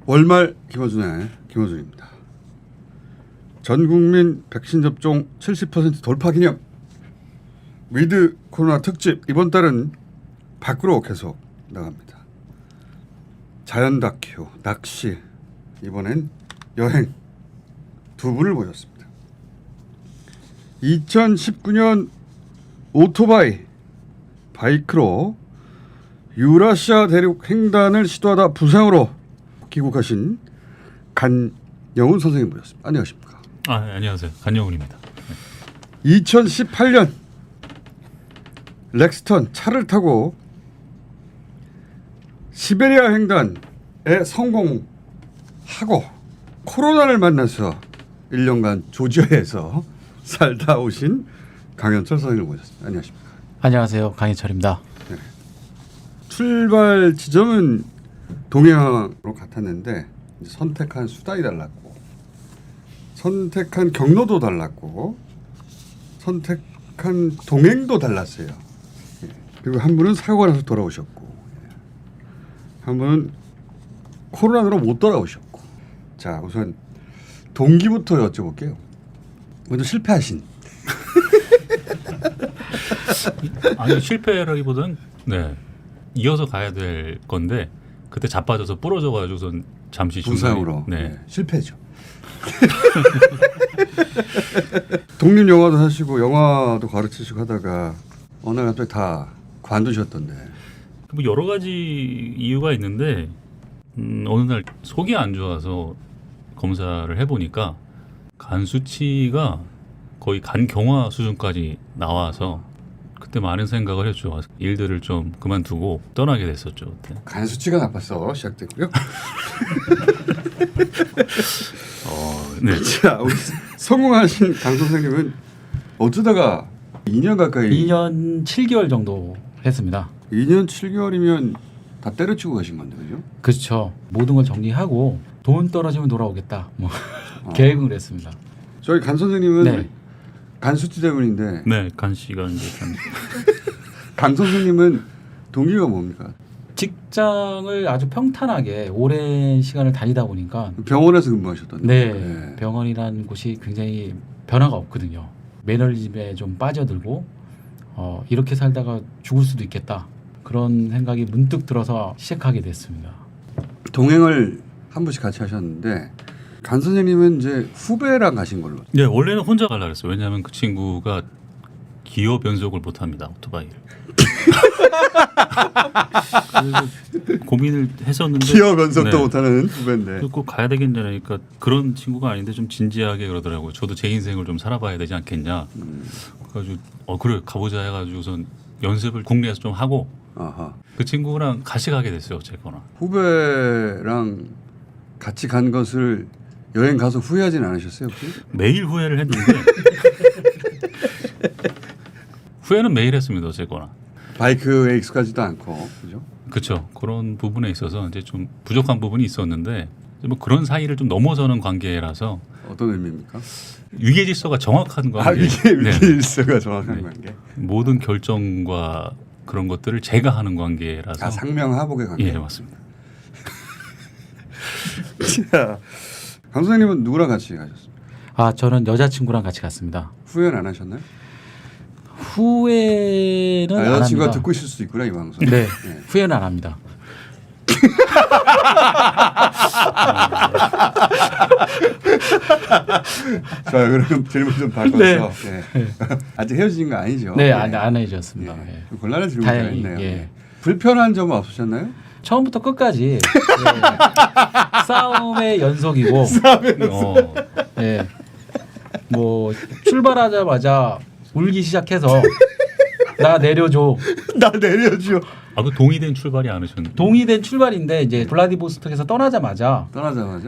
월말 김어준입니다. 전국민 백신 접종 70% 돌파 기념 위드 코로나 특집. 이번 달은 밖으로 계속 나갑니다. 자연 다큐, 낚시, 이번엔 여행 두 분을 모셨습니다. 2019년 오토바이 바이크로 유라시아 대륙 횡단을 시도하다 부상으로 귀국하신 간영훈 선생님 모셨습니다. 안녕하십니까? 네, 안녕하세요. 간영훈입니다. 2018년 렉스턴 차를 타고 시베리아 횡단에 성공하고 코로나를 만나서 1년간 조지아에서 살다 오신 강현철 선생님을 모셨습니다. 안녕하십니까? 안녕하세요. 강희철입니다. 네. 출발 지점은 동해안으로 같았는데 이제 선택한 수단이 달랐고 선택한 경로도 달랐고 선택한 동행도 달랐어요. 예. 그리고 한 분은 사고가 나서 돌아오셨고 한 분은 코로나로 못 돌아오셨고. 자, 우선 동기부터 여쭤볼게요. 먼저 실패하신. 아니 실패라기보다는 이어서 가야 될 건데 그때 자빠져서 부러져가지고선 잠시 부상으로. 네. 네, 실패죠. 독립 영화도 하시고 영화도 가르치시고 하다가 어느 날 갑자기 다 관두셨던데. 뭐 여러 가지 이유가 있는데 어느 날 속이 안 좋아서 검사를 해보니까 간 수치가 거의 간경화 수준까지 나와서 그때 많은 생각을 했죠. 일들을 좀 그만두고 떠나게 됐었죠. 그때. 간 수치가 나빠서 시작됐고요. 네. 자, 우리 성공하신 강 선생님은 어쩌다가 2년 가까이 2년 7개월 정도 했습니다. 2년 7개월이면 다 때려치고 가신 건데, 그죠? 그렇죠. 모든 걸 정리하고 돈 떨어지면 돌아오겠다. 계획을 했습니다. 저희 간 선생님은 네. 간 수치 때문인데 네, 간 씨가 이제 강 선생님은 동기가 뭡니까? 직장을 아주 평탄하게 오랜 시간을 다니다 보니까 병원에서 근무하셨던데. 네, 병원이라는 곳이 굉장히 변화가 없거든요. 매너리즘에 좀 빠져들고 이렇게 살다가 죽을 수도 있겠다. 그런 생각이 문득 들어서 시작하게 됐습니다. 동행을 한 번씩 같이 하셨는데 간 선생님은 이제 후배랑 가신 걸로. 네, 원래는 혼자 가려고 했어요. 왜냐하면 그 친구가 기어 변속을 못합니다. 오토바이를. 그래서 고민을 했었는데 기어 변속도 네. 못하는 후배인데. 꼭 가야 되겠냐니까 그런 친구가 아닌데 좀 진지하게 그러더라고요. 저도 제 인생을 좀 살아봐야 되지 않겠냐. 그래가지고 그래 가보자 해가지고선 연습을 국내에서 좀 하고 아하. 그 친구랑 같이 가게 됐어요. 어쨌거나. 후배랑 같이 간 것을 여행 가서 후회하진 않으셨어요 혹시? 매일 후회를 했는데 후회는 매일 했습니다. 어쨌거나. 바이크에 익숙하지도 않고 그죠? 그렇죠. 그런 부분에 있어서 이제 좀 부족한 부분이 있었는데 뭐 그런 사이를 좀 넘어서는 관계라서 어떤 의미입니까? 위계 질서가 정확한 관계. 위계 질서가 정확한 네. 관계. 모든 결정과 그런 것들을 제가 하는 관계라서. 상명하복의 관계. 예, 맞습니다. 자, 강 선생님은 누구랑 같이 가셨습니까? 저는 여자친구랑 같이 갔습니다. 후회는 안 하셨나요? 후회는 안 여자친구가 합니다. 듣고 있을 수도 있구나 이 방송. 네, 후회는 안 합니다. 자, 그럼 질문 좀 바꿔서. 네. 네. 아직 헤어진 거 아니죠? 네, 안 헤어졌습니다. 예. 예. 좀 곤란한 질문 다행히, 잘했네요. 예. 예. 불편한 점은 없으셨나요? 처음부터 끝까지 싸움의 연속이고 예. 뭐 출발하자마자 울기 시작해서 나 내려줘. 나 내려줘. 그 동의된 출발이 않으셨는데. 동의된 출발인데 이제 블라디보스톡에서 떠나자마자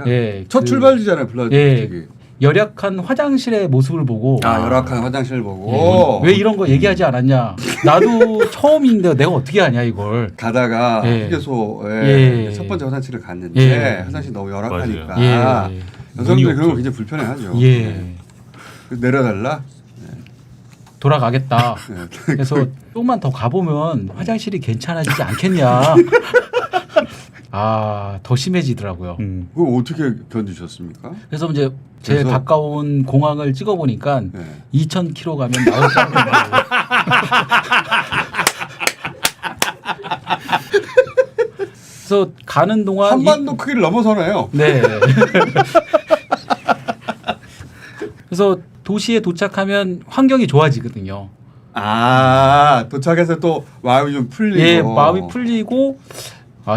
예, 첫 출발지잖아요, 블라디보스톡이. 열악한 화장실의 모습을 보고 열악한 화장실 보고 왜 이런 거 얘기하지 않았냐. 나도 처음인데 내가 어떻게 하냐 이걸. 가다가 예. 휴게소에 예. 첫 번째 화장실을 갔는데 예. 화장실 너무 열악하니까 예. 여성들이 그런 거 굉장히 불편해하죠. 예. 그래서 내려달라. 돌아가겠다. 네. 그래서 조금만 더 가보면 화장실이 괜찮아지지 않겠냐. 더 심해지더라고요. 그거 어떻게 견디셨습니까? 그래서 이제 제일 그래서? 가까운 공항을 찍어보니까 네. 2,000km 가면 나올 정도로 그래서 가는 동안 한반도 크기를 넘어서네요. 네. 그래서 도시에 도착하면 환경이 좋아지거든요. 도착해서 또 마음이 좀 풀리고. 예, 마음이 풀리고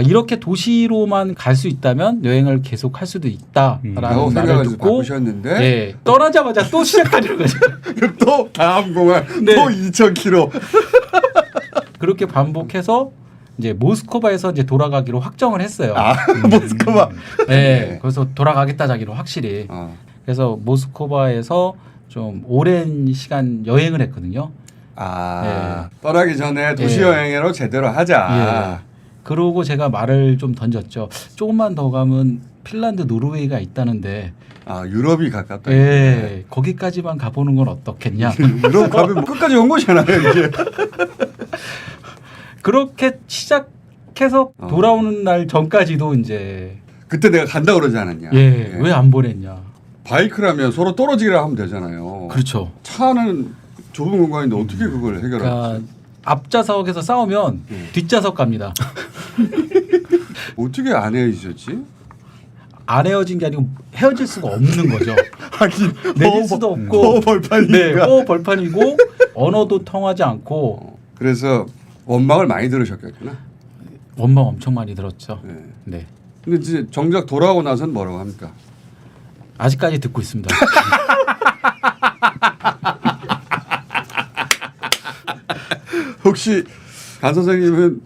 이렇게 도시로만 갈 수 있다면 여행을 계속 할 수도 라고 있다라는 말을 생각을 좀 듣고 바꾸셨는데 예, 떠나자마자 또 시작하는 거죠. 또 다음 공항 네. 또 2,000km. 그렇게 반복해서 이제 모스크바에서 이제 돌아가기로 확정을 했어요. 모스크바. 네, 그래서 돌아가겠다 자기로 확실히. 그래서 모스크바에서 좀 오랜 시간 여행을 했거든요. 떠나기 전에 도시 여행으로 제대로 하자. 그러고 제가 말을 좀 던졌죠. 조금만 더 가면 핀란드, 노르웨이가 있다는데. 유럽이 가깝다. 예, 거기까지만 가보는 건 어떻겠냐. 유럽 가면 뭐 끝까지 온 거잖아요, 이제. 그렇게 시작해서 돌아오는 날 전까지도 이제 그때 내가 간다 그러지 않았냐. 왜 안 보냈냐. 바이크라면 서로 떨어지기라 하면 되잖아요. 그렇죠. 차는 좁은 공간인데 어떻게 그걸 해결하지? 그러니까 앞좌석에서 싸우면 뒷좌석 갑니다. 어떻게 안 헤어지셨지? 안 헤어진 게 아니고 헤어질 수가 없는 거죠. 내릴 수도 없고 벌판이니까. 벌판이고 언어도 통하지 않고. 그래서 원망을 많이 들으셨겠구나. 원망 엄청 많이 들었죠. 네. 근데 이제 정작 돌아오고 나서는 뭐라고 합니까? 아직까지 듣고 있습니다. 혹시 간 선생님은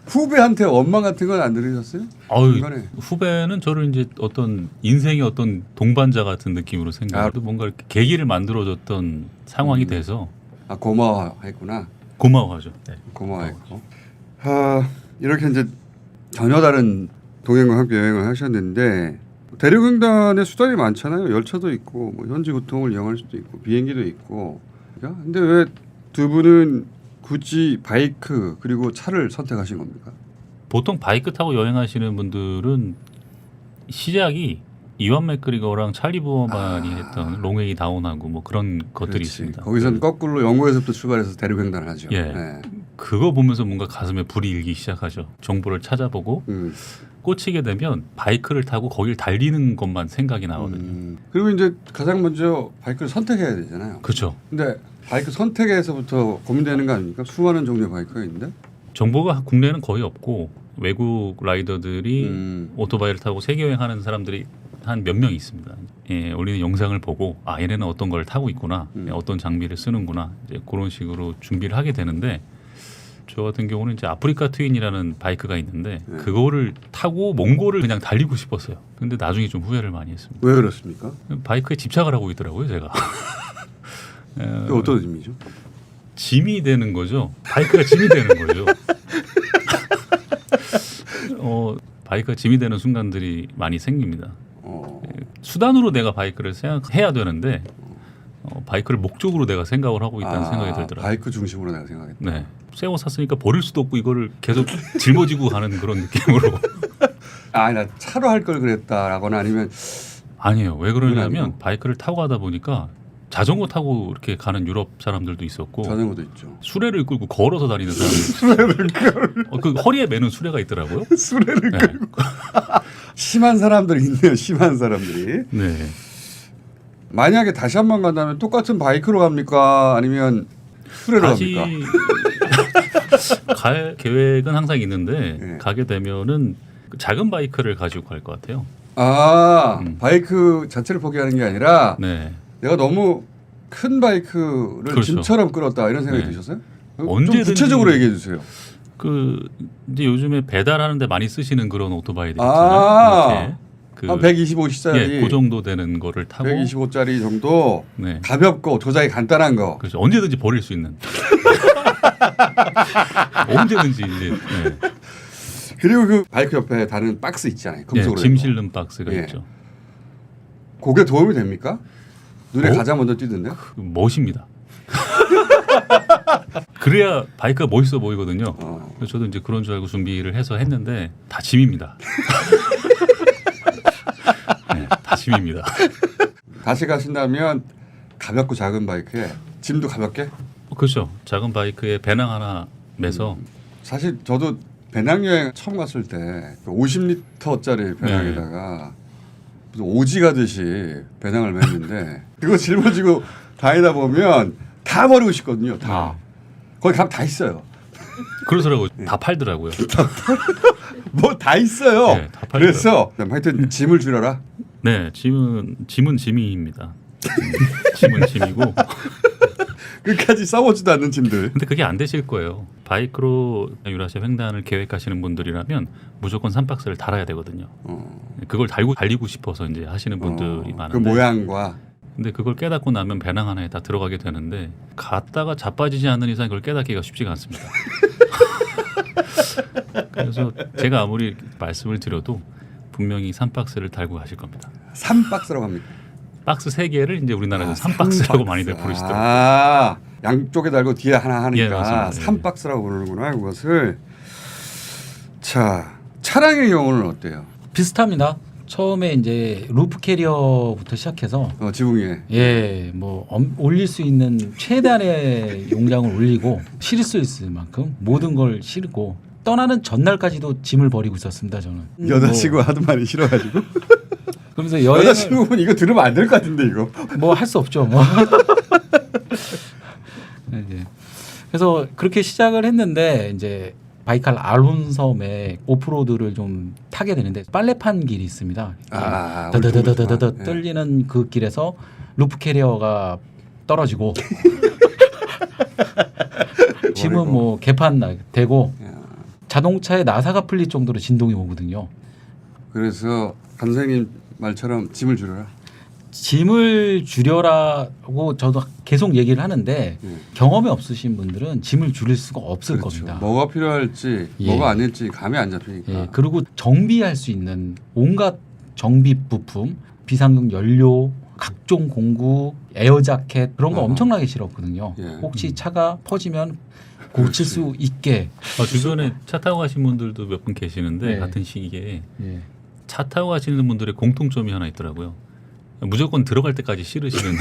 후배한테 원망 같은 건 안 들으셨어요? 중간에. 후배는 저를 이제 어떤 인생의 어떤 동반자 같은 느낌으로 생각해도 뭔가 이렇게 계기를 만들어줬던 상황이 돼서 고마워했구나. 고마워하죠. 네. 고마워했고. 이렇게 이제 전혀 다른 동행과 함께 여행을 하셨는데 대륙횡단에 수단이 많잖아요. 열차도 있고 뭐 현지 교통을 이용할 수도 있고 비행기도 있고. 근데 왜 두 분은 굳이 바이크 그리고 차를 선택하신 겁니까? 보통 바이크 타고 여행하시는 분들은 시작이 이완 맥그리거랑 찰리 부어만이 했던 롱웨이 다운하고 뭐 그런 것들이 있습니다. 거기서는 거꾸로 영국에서부터 출발해서 대륙횡단을 하죠. 그거 보면서 뭔가 가슴에 불이 일기 시작하죠. 정보를 찾아보고 꽂히게 되면 바이크를 타고 거길 달리는 것만 생각이 나거든요. 그리고 이제 가장 먼저 바이크를 선택해야 되잖아요. 그렇죠. 근데 바이크 선택에서부터 고민되는 거 아닙니까? 수많은 종류의 바이크가 있는데. 정보가 국내는 거의 없고 외국 라이더들이 오토바이를 타고 세계 여행하는 사람들이 한 몇 명 있습니다. 올리는 영상을 보고 얘네는 어떤 걸 타고 있구나, 어떤 장비를 쓰는구나, 이제 그런 식으로 준비를 하게 되는데 저 같은 경우는 이제 아프리카 트윈이라는 바이크가 있는데 그거를 타고 몽골을 그냥 달리고 싶었어요. 근데 나중에 좀 후회를 많이 했습니다. 왜 그렇습니까? 바이크에 집착을 하고 있더라고요, 제가. 그 어떤 의미죠? 짐이 되는 거죠. 바이크가 짐이 되는 거죠. 바이크가 짐이 되는 순간들이 많이 생깁니다. 수단으로 내가 바이크를 생각해야 되는데 바이크를 목적으로 내가 생각을 하고 있다는 생각이 들더라고요. 바이크 중심으로 내가 생각했다. 네. 새거 샀으니까 버릴 수도 없고 이거를 계속 짊어지고 가는 그런 느낌으로. 나 차로 할 걸 그랬다라거나 아니면 아니에요. 왜 그러냐면 바이크를 타고 가다 보니까 자전거 타고 이렇게 가는 유럽 사람들도 있었고 자전거도 있죠. 수레를 끌고 걸어서 다니는 사람들. 그 허리에 매는 수레가 있더라고요. 수레를 끌고. 심한 사람들이 있네요. 심한 사람들이. 네. 만약에 다시 한 번 간다면 똑같은 바이크로 갑니까? 아니면 수레로 갑니까? 갈 계획은 항상 있는데 가게 되면은 작은 바이크를 가지고 갈 것 같아요. 바이크 자체를 포기하는 게 아니라 내가 너무 큰 바이크를 짐처럼 끌었다 이런 생각이 드셨어요? 언제든지 좀 구체적으로 얘기해 주세요. 이제 요즘에 배달하는데 많이 쓰시는 그런 오토바이들 있잖아요. 한 125c짜리 그 정도 되는 거를 타고 125짜리 정도 가볍고 조작이 간단한 거. 그렇죠. 언제든지 버릴 수 있는. 언제든지 이제. 그리고 그 바이크 옆에 다른 박스 있잖아요. 금속으로 짐 실는 박스가 있죠. 그게 도움이 됩니까? 눈에 가장 먼저 띄던데요? 멋입니다. 그래야 바이크가 멋있어 보이거든요. 어. 그래서 저도 이제 그런 줄 알고 준비를 해서 했는데 다 짐입니다. 네, 다 짐입니다. 다시 가신다면 가볍고 작은 바이크에 짐도 가볍게? 그렇죠. 작은 바이크에 배낭 하나 매서 사실 저도 배낭여행 처음 갔을 때 50리터짜리 배낭에다가 무슨 오지 가듯이 배낭을 맸는데 그거 짊어지고 다니다 보면 다 버리고 싶거든요. 다. 아. 거기 가면 다 있어요. 그러더라고요. 다 팔더라고요. 뭐 다 있어요. 네, 다 팔더라고요. 그래서 하여튼 짐을 줄여라. 네, 짐은 짐입니다. 짐은 짐이고. 끝까지 써보지도 않는 짐들. 근데 그게 안 되실 거예요. 바이크로 유라시아 횡단을 계획하시는 분들이라면 무조건 3박스를 달아야 되거든요. 그걸 달리고 싶어서 이제 하시는 분들이 많은데. 그 모양과. 근데 그걸 깨닫고 나면 배낭 하나에 다 들어가게 되는데 갔다가 자빠지지 않는 이상 그걸 깨닫기가 쉽지가 않습니다. 그래서 제가 아무리 말씀을 드려도 분명히 3박스를 달고 가실 겁니다. 3박스라고 합니까? 박스 3개를 이제 우리나라에서 3박스라고 많이들 부르시더라고요. 아, 양쪽에 달고 뒤에 하나 예, 하니까 맞습니다. 3박스라고 부르는구나 그것을. 자, 차량의 경우는 어때요? 비슷합니다. 처음에 이제 루프 캐리어부터 시작해서 지붕 위에. 예, 뭐 올릴 수 있는 최대한의 용량을 올리고 실을 수 있을 만큼 모든 걸 실고 떠나는 전날까지도 짐을 버리고 있었습니다. 저는. 여자친구 하도 많이 싫어가지고. 그러면서 여행을 여자친구분 이거 들으면 안 될 것 같은데 이거. 뭐 할 수 없죠. 뭐. 네. 그래서 그렇게 시작을 했는데 이제 바이칼 알혼섬에 오프로드를 좀 타게 되는데 빨래판 길이 있습니다. 더더더더더더 예. 떨리는 그 길에서 루프 캐리어가 떨어지고 짐은 뭐 개판 되고 야. 자동차에 나사가 풀릴 정도로 진동이 오거든요. 그래서 간사님 말처럼 짐을 줄여라. 짐을 줄여라고 저도 계속 얘기를 하는데 예. 경험이 없으신 분들은 짐을 줄일 수가 없을 그렇죠. 겁니다. 뭐가 필요할지 예. 뭐가 아닐지 감이 안 잡히니까. 예, 그리고 정비할 수 있는 온갖 정비 부품, 비상용 연료, 각종 공구, 에어 자켓 그런 거 어허. 엄청나게 실었거든요. 예. 혹시 차가 퍼지면 고칠 수 있게. 주변에 차 타고 가신 분들도 몇 분 계시는데 네. 같은 시기에 예. 차 타고 가시는 분들의 공통점이 하나 있더라고요. 무조건 들어갈 때까지 실으시는.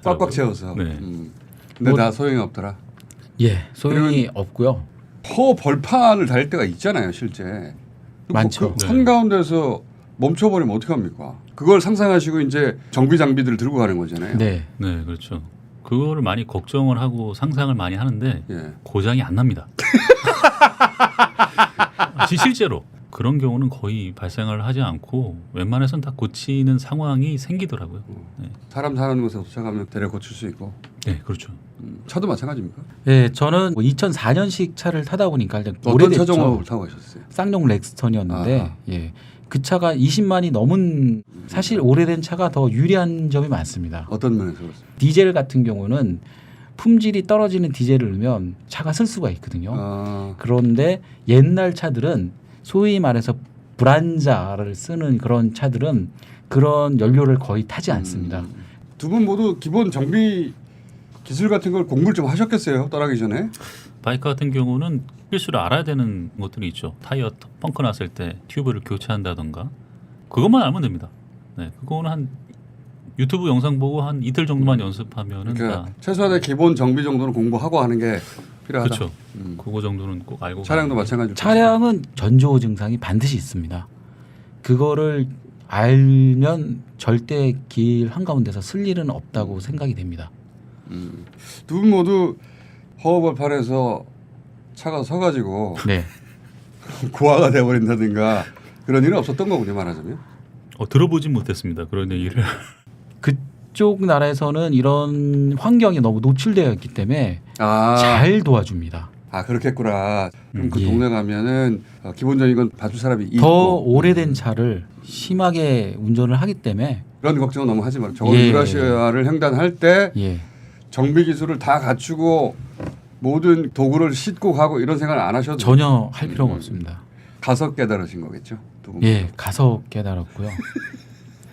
꽉꽉 채워서. 네. 근데 뭐- 나 소용이 없더라. 예, 소용이 없고요. 허 벌판을 달릴 때가 있잖아요, 실제. 많죠. 그 한가운데서 멈춰버리면 어떡합니까? 그걸 상상하시고 이제 정비 장비들을 들고 가는 거잖아요. 네. 네, 그렇죠. 그거를 많이 걱정을 하고 상상을 많이 하는데 예. 고장이 안 납니다. 실제로 그런 경우는 거의 발생을 하지 않고 웬만해서는 다 고치는 상황이 생기더라고요. 네, 사람 사는 곳에 도착하면 대략 고칠 수 있고. 네 그렇죠. 차도 마찬가지입니까? 예, 저는 2004년식 차를 타다 보니까 이제 어떤 오래됐죠. 차종을 타고 가셨어요? 쌍용 렉스턴이었는데 아하. 예. 그 차가 20만이 넘은 사실 오래된 차가 더 유리한 점이 많습니다. 어떤 면에서 그렇습니까? 디젤 같은 경우는 품질이 떨어지는 디젤을 넣으면 차가 쓸 수가 있거든요. 아, 그런데 옛날 차들은 소위 말해서 브란자를 쓰는 그런 차들은 그런 연료를 거의 타지 않습니다. 두 분 모두 기본 정비 기술 같은 걸 공부를 좀 하셨겠어요? 떠나기 전에? 바이크 같은 경우는 필수로 알아야 되는 것들이 있죠. 타이어 펑크 났을 때 튜브를 교체한다던가 그것만 알면 됩니다. 네, 그거는 한 유튜브 영상 보고 한 이틀 정도만 연습하면은 그러니까 다 최소한의 기본 정비 정도는 공부하고 하는 게 필요하다. 그렇죠. 그거 정도는 꼭 알고 차량도 가는 게. 마찬가지로. 차량은 전조 증상이 반드시 있습니다. 그거를 알면 절대 길 한가운데서 쓸 일은 없다고 생각이 됩니다. 두 분 모두 허허벌판에서 차가 서가지고 네. 고화가 돼버린다든가 그런 일은 없었던 거군요, 말하자면. 들어보진 못했습니다. 그런 얘기를. 그쪽 나라에서는 이런 환경이 너무 노출되어 있기 때문에 잘 도와줍니다. 아 그렇겠구나. 그럼 그 예. 동네 가면은 기본적인 건 봐줄 사람이 있고. 더 오래된 차를 심하게 운전을 하기 때문에 그런 걱정은 너무 하지 말고. 적어도 예. 유라시아를 횡단할 때 예. 정비 기술을 다 갖추고 모든 도구를 싣고 가고 이런 생각을 안 하셔도 전혀 할 필요가 없습니다. 가서 깨달으신 거겠죠. 두 분. 예, 가서 깨달았고요.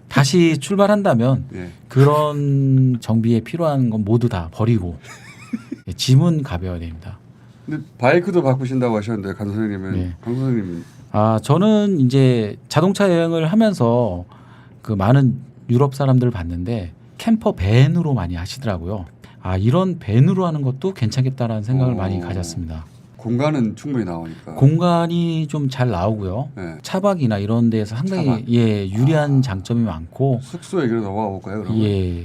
다시 출발한다면 예. 그런 정비에 필요한 건 모두 다 버리고 짐은 가벼워야 됩니다. 근데 바이크도 바꾸신다고 하셨는데 강 선생님은 네. 강 선생님 저는 이제 자동차 여행을 하면서 그 많은 유럽 사람들을 봤는데 캠퍼 밴으로 많이 하시더라고요. 이런 밴으로 하는 것도 괜찮겠다라는 생각을 많이 가졌습니다. 공간은 충분히 나오니까. 공간이 좀 잘 나오고요. 네. 차박이나 이런 데서 상당히 차박? 유리한 장점이 많고 숙소 얘기로 넘어가 볼까요? 그러면 예.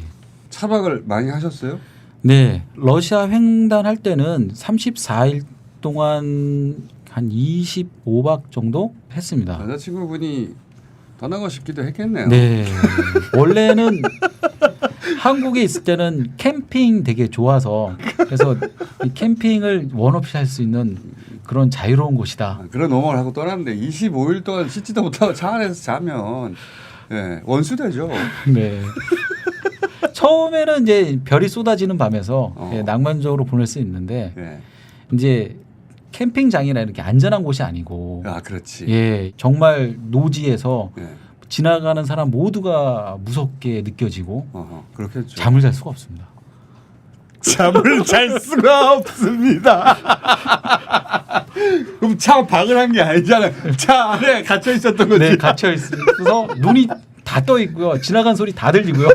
차박을 많이 하셨어요? 네. 러시아 횡단할 때는 34일 동안 한 25박 정도 했습니다. 여자친구분이 떠나고 싶기도 했겠네요. 네. 원래는 한국에 있을 때는 캠핑 되게 좋아서 그래서 이 캠핑을 원 없이 할 수 있는 그런 자유로운 곳이다. 그런 넘어를 하고 떠났는데 25일 동안 씻지도 못하고 차 안에서 자면 원수되죠. 네. 처음에는 이제 별이 쏟아지는 밤에서 낭만적으로 보낼 수 있는데 예. 이제 캠핑장이나 이렇게 안전한 곳이 아니고 그렇지. 정말 노지에서 예. 지나가는 사람 모두가 무섭게 느껴지고 그렇겠죠. 잠을 잘 수가 없습니다. 잠을 잘 수가 없습니다. 그럼 차 박을 한 게 아니잖아요. 차 안에 갇혀 있었던 거지. 네, 갇혀 있어서 눈이 다 떠 있고요. 지나간 소리 다 들리고요.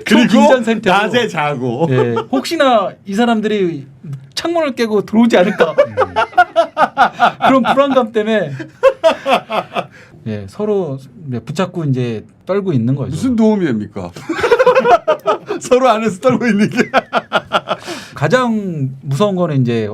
그리고 긴장 상태로. 낮에 자고. 네, 혹시나 이 사람들이 창문을 깨고 들어오지 않을까 그런 불안감 때문에 서로 붙잡고 이제 떨고 있는 거죠. 무슨 도움이 됩니까? 서로 안에서 떨고 있는 게. 가장 무서운 거는 이제